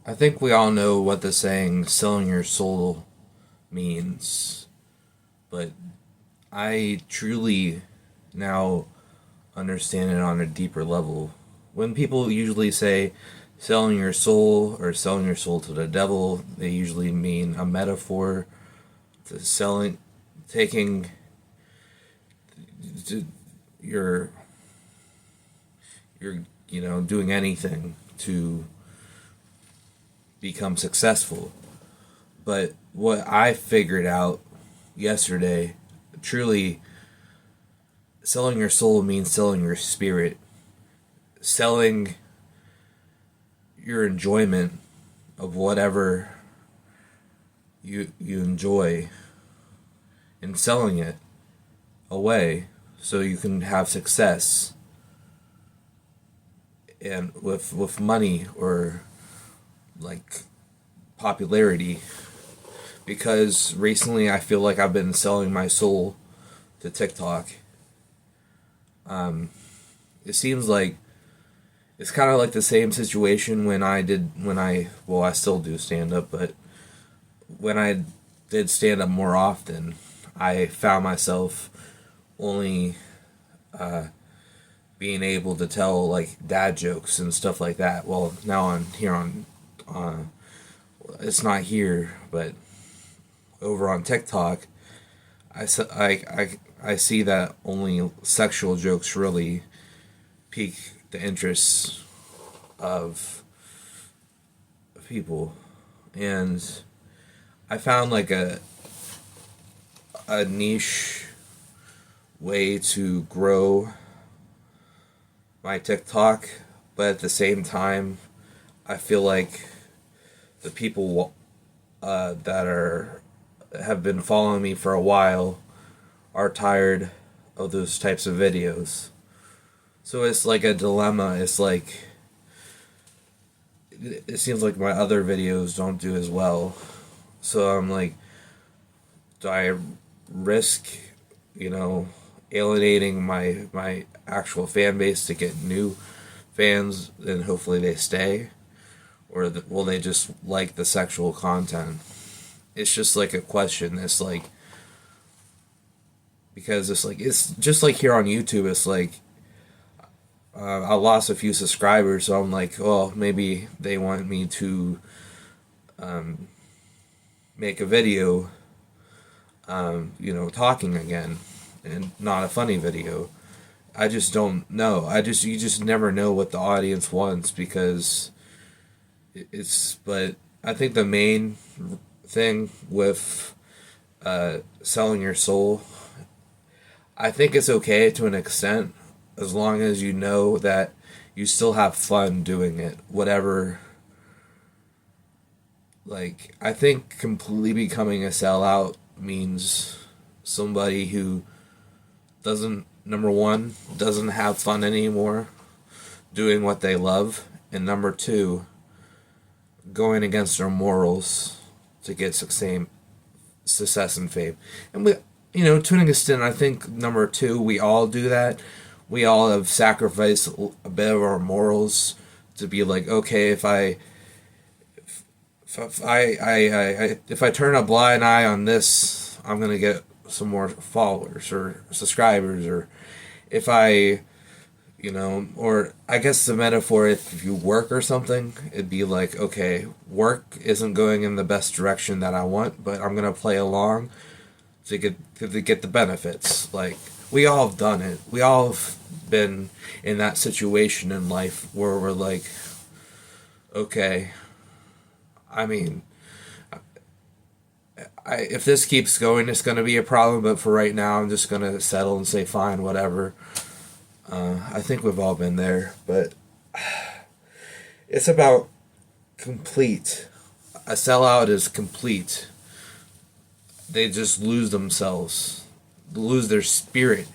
I think we all know what the saying selling your soul means, but I truly now understand it on a deeper level. When people usually say selling your soul or selling your soul to the devil, they usually mean a metaphor to selling, taking your, doing anything to become successful. But what I figured out yesterday, truly, selling your soul means selling your spirit, selling your enjoyment of whatever you enjoy and selling it away so you can have success and with money or like popularity, because recently I feel like I've been selling my soul to TikTok. It seems like it's kind of like the same situation I still do stand up, but when I did stand up more often, I found myself only being able to tell like dad jokes and stuff like that. Well, now on here on uh, it's not here, but over on TikTok, I see that only sexual jokes really pique the interest of people, and I found like a niche way to grow my TikTok, but at the same time, I feel like the people that are have been following me for a while are tired of those types of videos. So it's like a dilemma. It's like it seems like my other videos don't do as well. So I'm like, do I risk, you know, alienating my actual fan base to get new fans and hopefully they stay, or will they just like the sexual content? It's just like a question. It's like, because it's just like here on YouTube. It's like I lost a few subscribers, so I'm like, oh, maybe they want me to make a video, talking again, and not a funny video. I just don't know. You just never know what the audience wants, because it's. But I think the main thing with selling your soul, I think it's okay to an extent, as long as you know that you still have fun doing it, whatever. Like, I think completely becoming a sellout means somebody who doesn't, number one, doesn't have fun anymore doing what they love, and number two, going against their morals to get success and fame. And to an extent, I think number two, we all do that. We all have sacrificed a bit of our morals to be like, okay, if I turn a blind eye on this, I'm gonna get some more followers or subscribers, or if I, or I guess the metaphor, if you work or something, it'd be like, okay, work isn't going in the best direction that I want, but I'm gonna play along to get the benefits. Like, we all have done it. We all have been in that situation in life where we're like, okay, I mean, if this keeps going, it's going to be a problem. But for right now, I'm just going to settle and say, fine, whatever. I think we've all been there, but it's about complete. A sellout is complete. They just lose themselves, lose their spirit.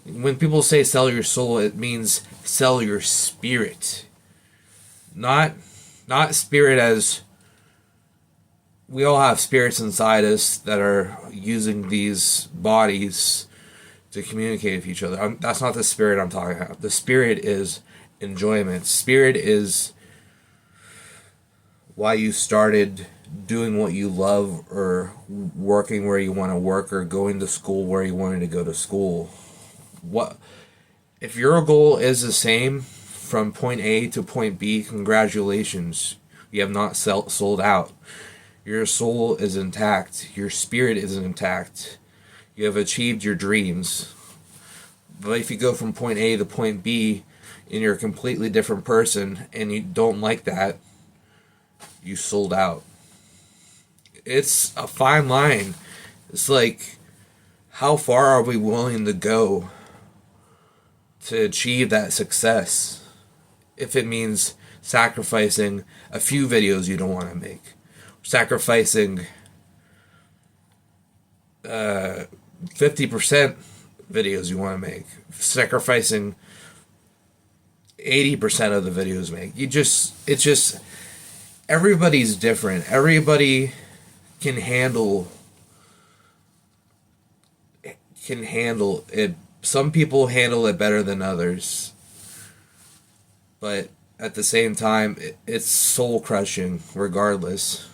When people say sell your soul, it means sell your spirit. Not spirit as we all have spirits inside us that are using these bodies to communicate with each other. That's not the spirit I'm talking about. The spirit is enjoyment. Spirit is why you started doing what you love, or working where you want to work, or going to school where you wanted to go to school. What if your goal is the same from point A to point B? Congratulations, you have not sold out. Your soul is intact, your spirit is intact, you have achieved your dreams. But if you go from point A to point B and you're a completely different person and you don't like that, you sold out. It's a fine line. It's like, how far are we willing to go to achieve that success? If it means sacrificing a few videos you don't want to make, sacrificing 50% videos you want to make, sacrificing 80% of the videos make. It's just, everybody's different. Everybody can handle it. Some people handle it better than others. But at the same time, it's soul crushing regardless.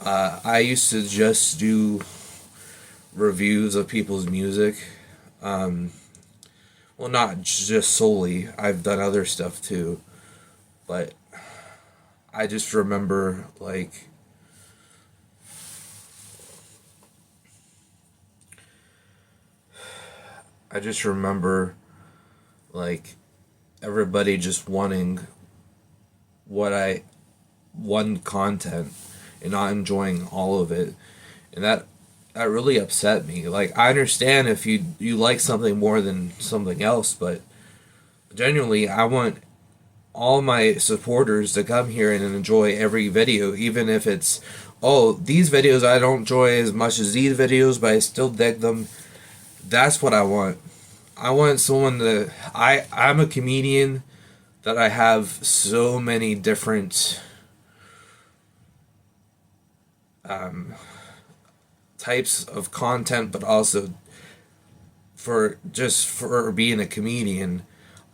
I used to just do reviews of people's music. Well, not just solely. I've done other stuff too. But I just remember, like, everybody just wanting one content and not enjoying all of it. And that really upset me. Like, I understand if you like something more than something else, but genuinely, I want all my supporters to come here and enjoy every video, even if it's, oh, these videos I don't enjoy as much as these videos, but I still dig them. That's what I want. I want someone to... I'm a comedian that I have so many different types of content, but also for being a comedian,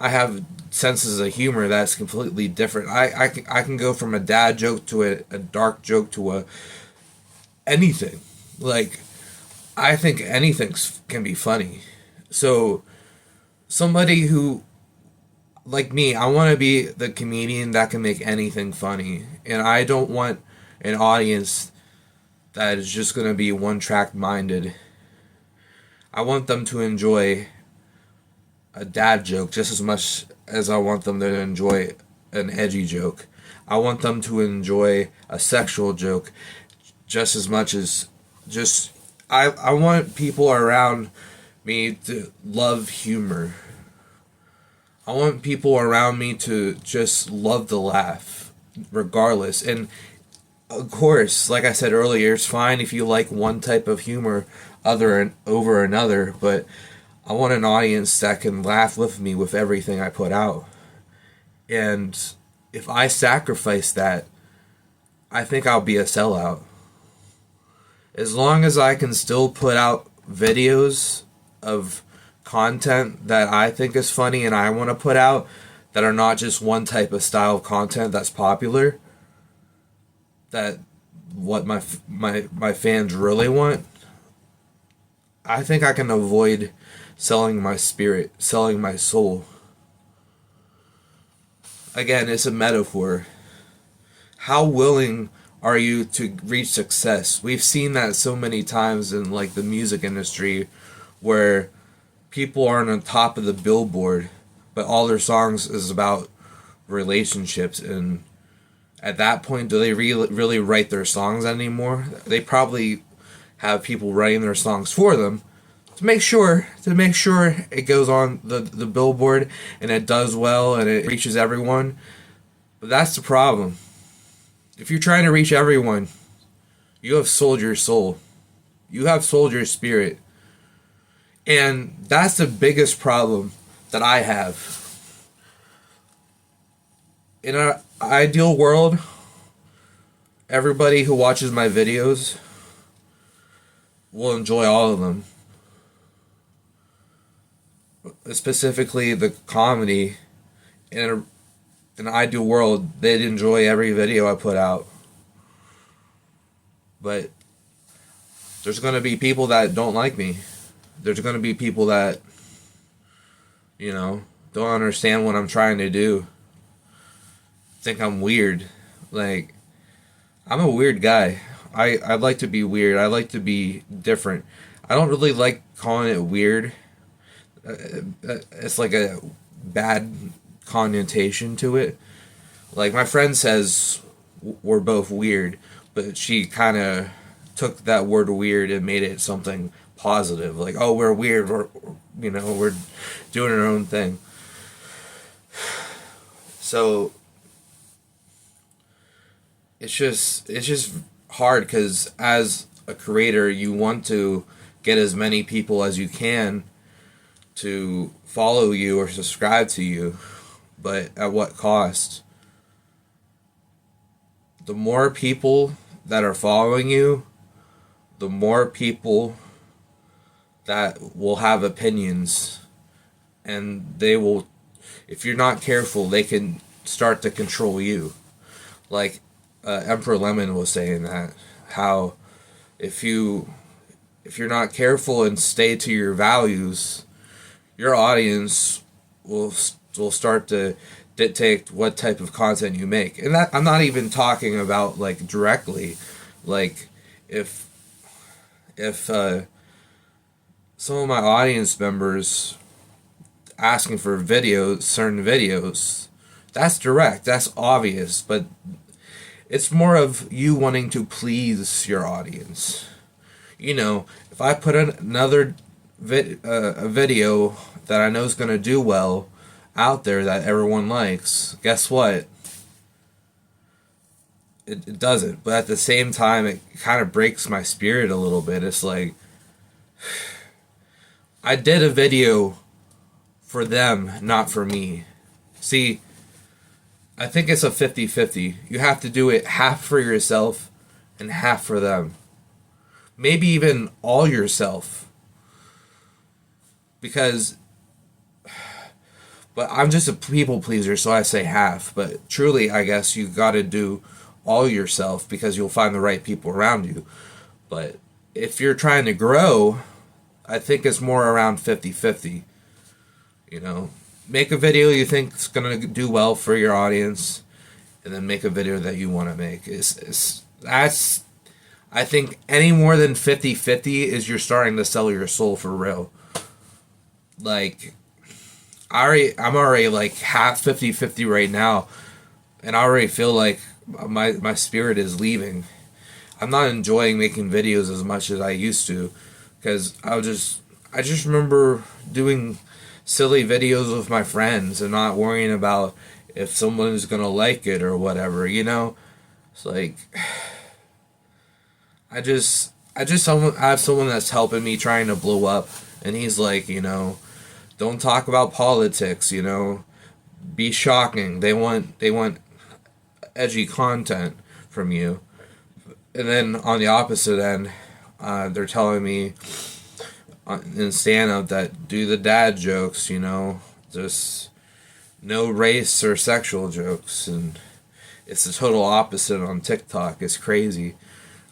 I have senses of humor that's completely different. I can go from a dad joke to a dark joke to anything. Like, I think anything can be funny. So somebody who, like me, I want to be the comedian that can make anything funny. And I don't want an audience that is just going to be one-track minded. I want them to enjoy a dad joke just as much as I want them to enjoy an edgy joke. I want them to enjoy a sexual joke just as much as just... I want people around me to love humor. I want people around me to just love to laugh, regardless. And of course, like I said earlier, it's fine if you like one type of humor over another, but I want an audience that can laugh with me with everything I put out. And if I sacrifice that, I think I'll be a sellout. As long as I can still put out videos of content that I think is funny and I want to put out, that are not just one type of style of content that's popular, that what my fans really want, I think I can avoid selling my spirit, selling my soul. Again, it's a metaphor. How willing are you to reach success? We've seen that so many times in, like, the music industry, where people are on top of the billboard, but all their songs is about relationships. And at that point, do they really write their songs anymore? They probably have people writing their songs for them to make sure it goes on the billboard and it does well and it reaches everyone. But that's the problem. If you're trying to reach everyone, you have sold your soul. You have sold your spirit. And that's the biggest problem that I have. In an ideal world, everybody who watches my videos will enjoy all of them. Specifically the comedy. And in an ideal world, they'd enjoy every video I put out. But there's going to be people that don't like me. There's going to be people that, don't understand what I'm trying to do. Think I'm weird. Like, I'm a weird guy. I like to be weird. I like to be different. I don't really like calling it weird. It's like a bad connotation to it. Like, my friend says we're both weird, but she kind of took that word weird and made it something positive. Like, oh, we're weird. We're doing our own thing. So it's just hard because as a creator, you want to get as many people as you can to follow you or subscribe to you, but at what cost? The more people that are following you, the more people that will have opinions, and they will, if you're not careful, they can start to control you. Like Emperor Lemon was saying that, how if you're not careful and stay to your values, your audience will start to dictate what type of content you make. And that, I'm not even talking about like directly, like if some of my audience members asking for videos, certain videos, that's direct, that's obvious, but it's more of you wanting to please your audience. If I put another a video that I know is going to do well out there that everyone likes, guess what? It doesn't. But at the same time, it kind of breaks my spirit a little bit. It's like, I did a video for them, not for me. See, I think it's a 50-50. You have to do it half for yourself and half for them. Maybe even all yourself. But I'm just a people pleaser, so I say half. But truly, I guess you got to do all yourself because you'll find the right people around you. But if you're trying to grow, I think it's more around 50-50. Make a video you think is going to do well for your audience, and then make a video that you want to make. That's, I think any more than 50-50 is you're starting to sell your soul for real. Like, I'm already like half 50-50 right now, and I already feel like my spirit is leaving. I'm not enjoying making videos as much as I used to, because I just remember doing silly videos with my friends and not worrying about if someone is gonna like it or whatever. It's like, I have someone that's helping me trying to blow up, and he's like, don't talk about politics, be shocking. They want edgy content from you. And then on the opposite end, they're telling me in stand-up that do the dad jokes, just no race or sexual jokes. And it's the total opposite on TikTok. It's crazy.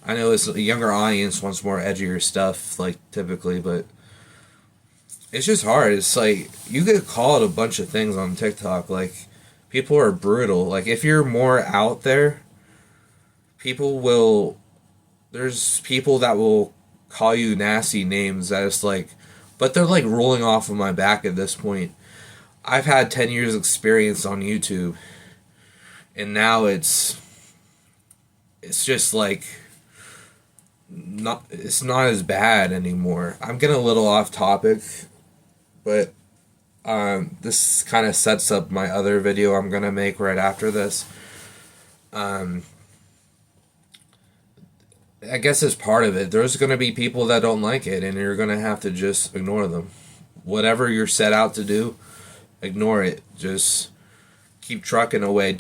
I know it's a younger audience wants more edgier stuff, like, typically, but it's just hard. It's like, you get called a bunch of things on TikTok. Like, people are brutal. Like, if you're more out there, there's people that will call you nasty names that it's like, but they're like rolling off of my back at this point. I've had 10 years experience on YouTube, and now it's just like, it's not as bad anymore. I'm getting a little off topic, but this kind of sets up my other video I'm gonna make right after this. I guess as part of it, there's gonna be people that don't like it, and you're gonna have to just ignore them. Whatever you're set out to do, ignore it. Just keep trucking away.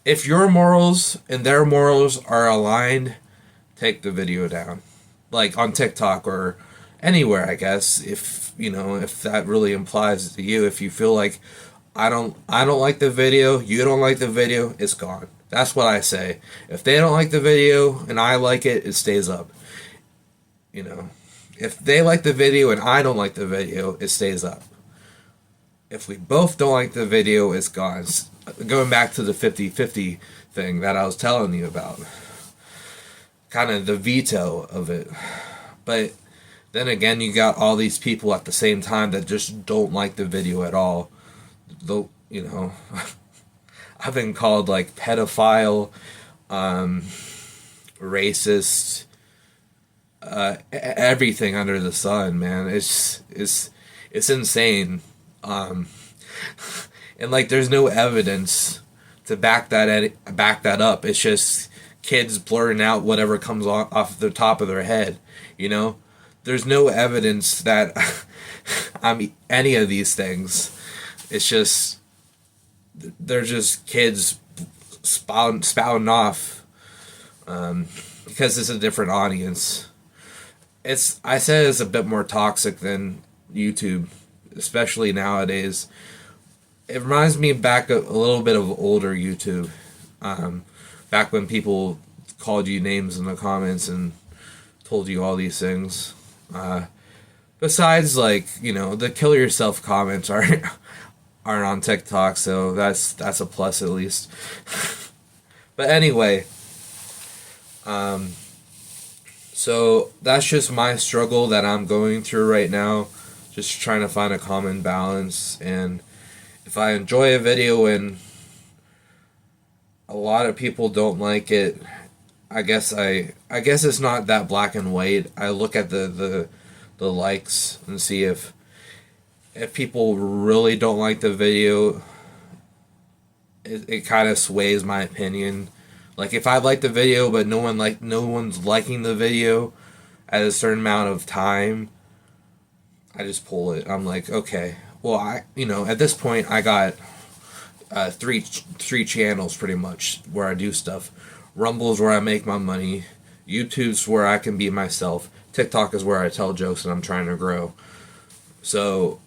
If your morals and their morals are aligned, take the video down. Like on TikTok or anywhere, I guess, if that really implies to you. If you feel like I don't like the video, you don't like the video, it's gone. That's what I say. If they don't like the video and I like it, it stays up. You know. If they like the video and I don't like the video, it stays up. If we both don't like the video, it's gone. Going back to the 50-50 thing that I was telling you about. Kind of the veto of it. But then again, you got all these people at the same time that just don't like the video at all. Though, you know, I've been called like pedophile, racist, everything under the sun, man. It's insane. And like, there's no evidence to back that up. It's just kids blurting out whatever comes off the top of their head. You know, there's no evidence that I'm any of these things. It's just they're just kids spouting off because it's a different audience. I said it's a bit more toxic than YouTube, especially nowadays. It reminds me back a little bit of older YouTube, back when people called you names in the comments and told you all these things. Besides, like, you know, the kill yourself comments aren't on TikTok, so that's a plus at least. But anyway, so that's just my struggle that I'm going through right now, just trying to find a common balance. And if I enjoy a video and a lot of people don't like it, I guess it's not that black and white. I look at the likes and see if people really don't like the video, it kind of sways my opinion. Like, if I like the video but no one's liking the video at a certain amount of time, I just pull it. I'm like, okay, well, at this point I got three channels pretty much where I do stuff. Rumble's where I make my money. YouTube's where I can be myself. TikTok is where I tell jokes and I'm trying to grow. So,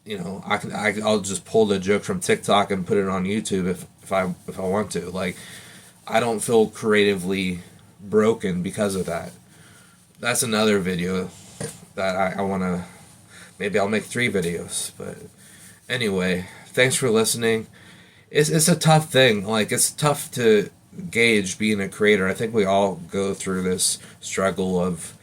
you know, I'll just pull the joke from TikTok and put it on YouTube if I want to. Like, I don't feel creatively broken because of that. That's another video that I want to... Maybe I'll make 3 videos. But anyway, thanks for listening. It's a tough thing. Like, it's tough to gauge being a creator. I think we all go through this struggle of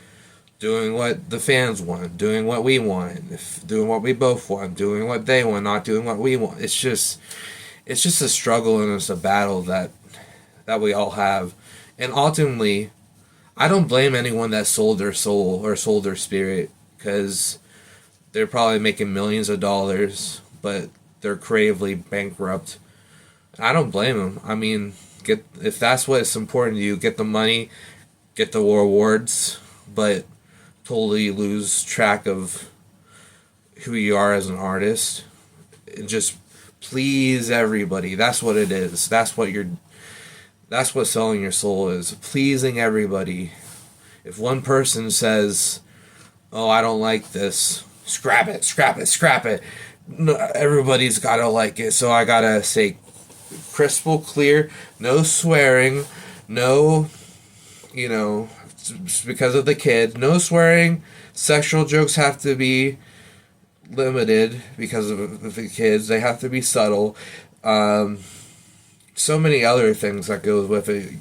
doing what the fans want, doing what we want, doing what we both want, doing what they want, not doing what we want. It's just a struggle, and it's a battle that we all have. And ultimately, I don't blame anyone that sold their soul or sold their spirit, because they're probably making millions of dollars, but they're creatively bankrupt. I don't blame them. I mean, if that's what's important to you, get the money, get the rewards, but totally lose track of who you are as an artist. And just please everybody. That's what it is. That's what selling your soul is. Pleasing everybody. If one person says, "Oh, I don't like this," scrap it. No, everybody's gotta like it. So I gotta say crystal clear, no swearing, no, because of the kids, no swearing. Sexual jokes have to be limited because of the kids. They have to be subtle. So many other things that goes with it.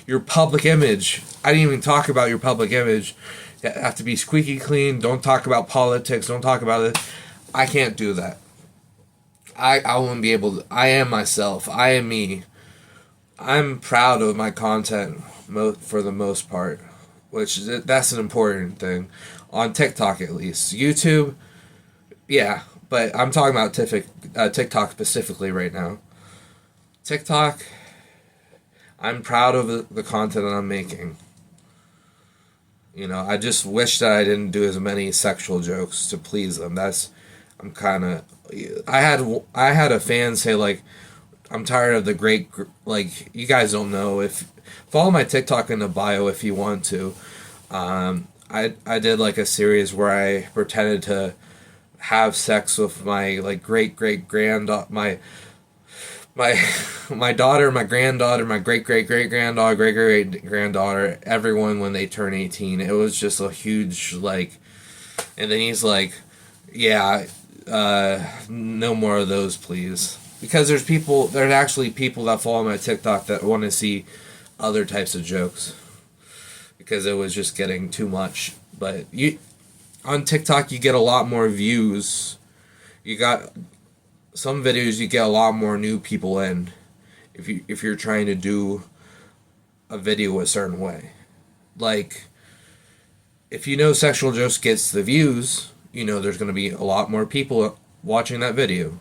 Your public image. I didn't even talk about your public image. You have to be squeaky clean. Don't talk about politics. Don't talk about it. I can't do that. I wouldn't be able to. I am myself. I am me. I'm proud of my content for the most part, that's an important thing. On TikTok, at least. YouTube, yeah, but I'm talking about TikTok specifically right now. TikTok, I'm proud of the content that I'm making. I just wish that I didn't do as many sexual jokes to please them. I'm kind of... I had a fan say, like, I'm tired of the great... Like, you guys don't know. Follow my TikTok in the bio if you want to. I did, like, a series where I pretended to have sex with my like great great granddaughter, my my daughter, my granddaughter, my great great great granddaughter, great great granddaughter, everyone when they turn 18. It was just a huge like, and then he's like, yeah, no more of those, please. Because there's actually people that follow my TikTok that want to see other types of jokes because it was just getting too much. But you on TikTok you get a lot more views. You got some videos you get a lot more new people in if you're trying to do a video a certain way. Like if you know sexual jokes gets the views, you know there's going to be a lot more people watching that video.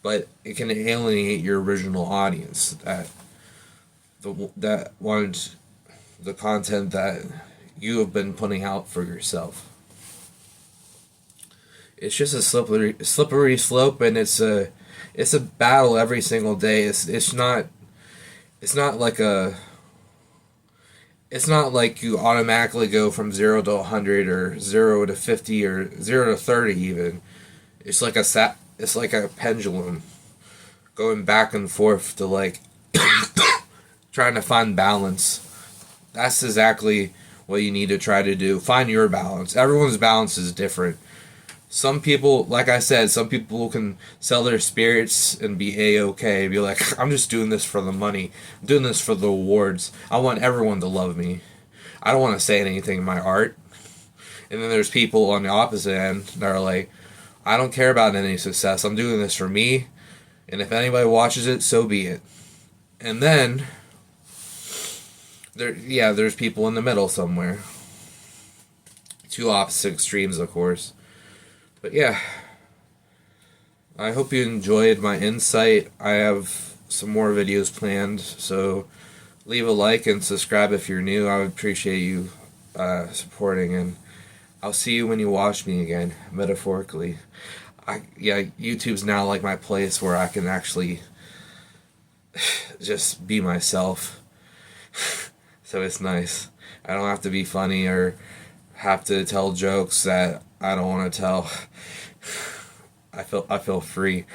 But it can alienate your original audience that wanted the content that you have been putting out for yourself. It's just a slippery slope, and it's a battle every single day. It's not like you automatically go from 0 to 100 or 0 to 50 or 0 to 30 even. It's like a pendulum going back and forth to like trying to find balance. That's exactly what you need to try to do. Find your balance. Everyone's balance is different. Some people, like I said, some people can sell their spirits and be A-okay. Be like, I'm just doing this for the money. I'm doing this for the awards. I want everyone to love me. I don't want to say anything in my art. And then there's people on the opposite end that are like, I don't care about any success. I'm doing this for me. And if anybody watches it, so be it. And then, there's people in the middle somewhere. Two opposite extremes, of course. But yeah, I hope you enjoyed my insight. I have some more videos planned, so leave a like and subscribe if you're new. I would appreciate you supporting, and I'll see you when you watch me again, metaphorically. YouTube's now like my place where I can actually just be myself. So it's nice. I don't have to be funny or have to tell jokes that I don't want to tell. I feel free.